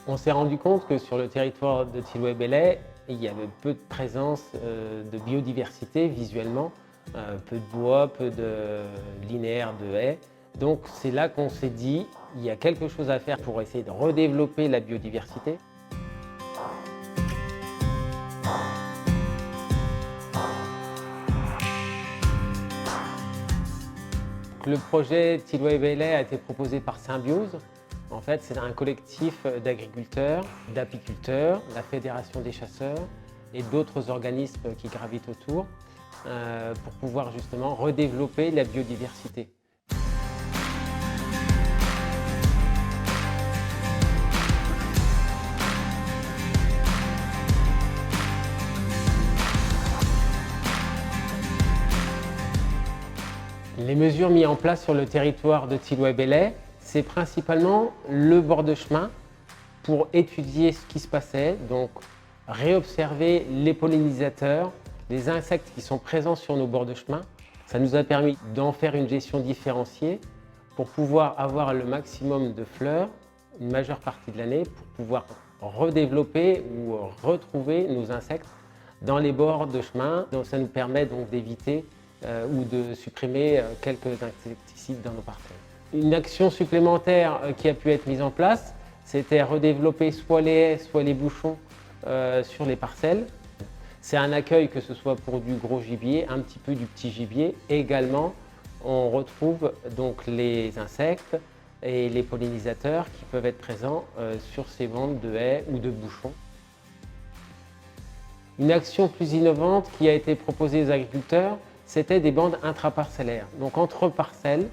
On s'est rendu compte que sur le territoire de Tillouet-Bellay, il y avait peu de présence de biodiversité visuellement, peu de bois, peu de linéaires de haies. Donc c'est là qu'on s'est dit, il y a quelque chose à faire pour essayer de redévelopper la biodiversité. Le projet Tillouet-Bellay a été proposé par Symbiose. En fait, c'est un collectif d'agriculteurs, d'apiculteurs, la Fédération des chasseurs et d'autres organismes qui gravitent autour pour pouvoir justement redévelopper la biodiversité. Les mesures mises en place sur le territoire de Tillouet-Bellay, c'est principalement le bord de chemin pour étudier ce qui se passait, donc réobserver les pollinisateurs, les insectes qui sont présents sur nos bords de chemin. Ça nous a permis d'en faire une gestion différenciée pour pouvoir avoir le maximum de fleurs une majeure partie de l'année pour pouvoir redévelopper ou retrouver nos insectes dans les bords de chemin. Donc ça nous permet donc d'éviter ou de supprimer quelques insecticides dans nos parcelles. Une action supplémentaire qui a pu être mise en place, c'était redévelopper soit les haies, soit les bouchons sur les parcelles. C'est un accueil que ce soit pour du gros gibier, un petit peu du petit gibier. Et également, on retrouve donc les insectes et les pollinisateurs qui peuvent être présents sur ces bandes de haies ou de bouchons. Une action plus innovante qui a été proposée aux agriculteurs, c'était des bandes intraparcellaires. Donc entre parcelles,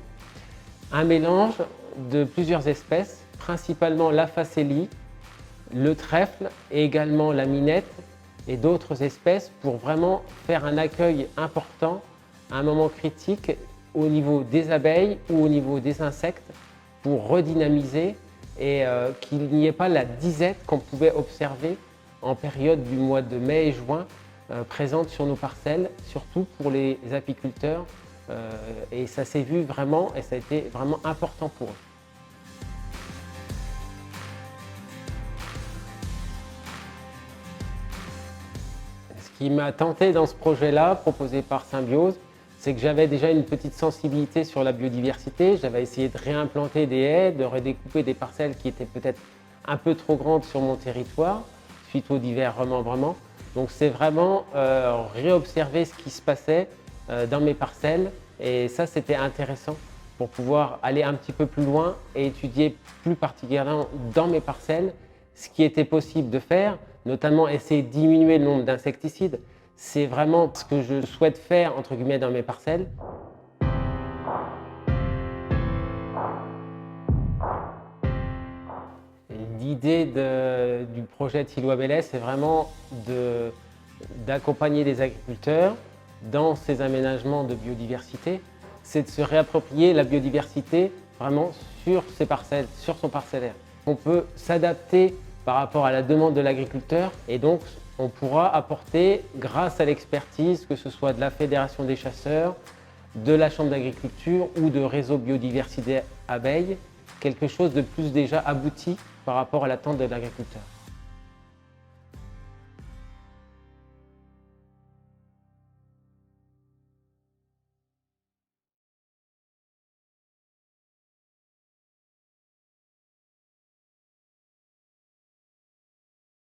un mélange de plusieurs espèces, principalement la facélie, le trèfle et également la minette et d'autres espèces pour vraiment faire un accueil important à un moment critique au niveau des abeilles ou au niveau des insectes pour redynamiser et qu'il n'y ait pas la disette qu'on pouvait observer en période du mois de mai et juin présente sur nos parcelles, surtout pour les apiculteurs. Et ça s'est vu vraiment et ça a été vraiment important pour eux. Ce qui m'a tenté dans ce projet-là, proposé par Symbiose, c'est que j'avais déjà une petite sensibilité sur la biodiversité. J'avais essayé de réimplanter des haies, de redécouper des parcelles qui étaient peut-être un peu trop grandes sur mon territoire, suite aux divers remembrements. Donc c'est vraiment réobserver ce qui se passait dans mes parcelles et ça c'était intéressant pour pouvoir aller un petit peu plus loin et étudier plus particulièrement dans mes parcelles ce qui était possible de faire, notamment essayer de diminuer le nombre d'insecticides. C'est vraiment ce que je souhaite faire entre guillemets dans mes parcelles. L'idée du projet Tillouet-Bellay, c'est vraiment d'accompagner les agriculteurs dans ces aménagements de biodiversité. C'est de se réapproprier la biodiversité vraiment sur ses parcelles, sur son parcellaire. On peut s'adapter par rapport à la demande de l'agriculteur et donc on pourra apporter, grâce à l'expertise, que ce soit de la Fédération des chasseurs, de la Chambre d'agriculture ou de Réseau Biodiversité Abeilles, quelque chose de plus déjà abouti par rapport à l'attente de l'agriculteur.